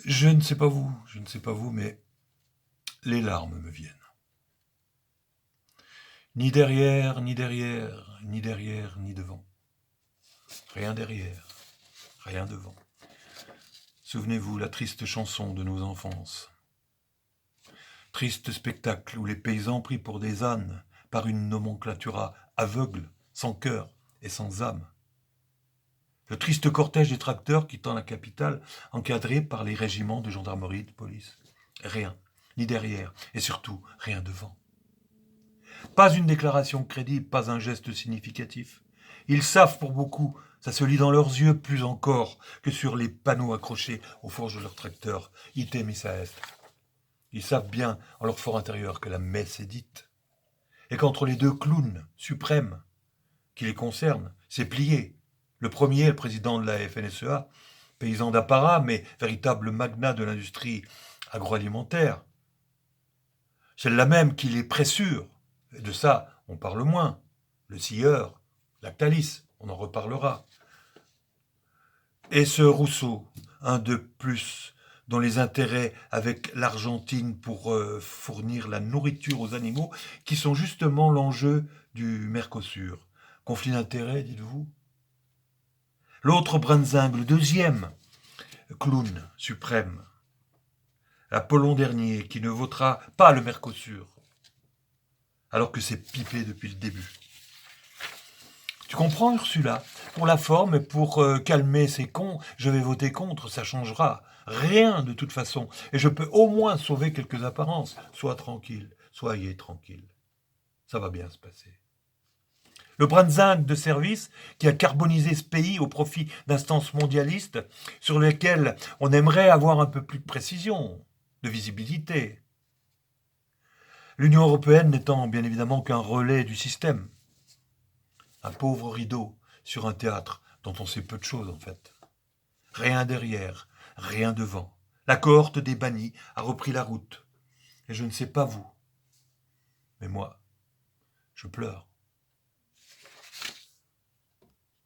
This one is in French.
Je ne sais pas vous, mais les larmes me viennent. Ni derrière, ni derrière, ni derrière, ni devant. Rien derrière, rien devant. Souvenez-vous la triste chanson de nos enfances. Triste spectacle où les paysans pris pour des ânes par une nomenclatura aveugle, sans cœur et sans âme. Le triste cortège des tracteurs quittant la capitale, encadré par les régiments de gendarmerie, de police. Rien, ni derrière, et surtout rien devant. Pas une déclaration crédible, pas un geste significatif. Ils savent pour beaucoup, ça se lit dans leurs yeux plus encore que sur les panneaux accrochés aux fourches de leurs tracteurs. Ite missa est. Ils savent bien, en leur fort intérieur, que la messe est dite. Et qu'entre les deux clowns suprêmes qui les concernent, c'est plié. Le premier, le président de la FNSEA, paysan d'apparat, mais véritable magnat de l'industrie agroalimentaire. Celle-là même qui les pressure. Et de ça, on parle moins. Le scieur, Lactalis, on en reparlera. Et ce Rousseau, un de plus, dont les intérêts avec l'Argentine pour fournir la nourriture aux animaux, qui sont justement l'enjeu du Mercosur. Conflit d'intérêts, dites-vous? L'autre Brunzing, le deuxième clown suprême, Apollon dernier, qui ne votera pas le Mercosur, alors que c'est pipé depuis le début. Tu comprends, Ursula? Pour la forme et pour calmer ces cons, je vais voter contre, ça changera. Rien de toute façon. Et je peux au moins sauver quelques apparences. Sois tranquille, soyez tranquille. Ça va bien se passer. Le Brunzing de service qui a carbonisé ce pays au profit d'instances mondialistes sur lesquelles on aimerait avoir un peu plus de précision, de visibilité. L'Union européenne n'étant bien évidemment qu'un relais du système. Un pauvre rideau sur un théâtre dont on sait peu de choses en fait. Rien derrière, rien devant. La cohorte des bannis a repris la route. Et je ne sais pas vous, mais moi, je pleure.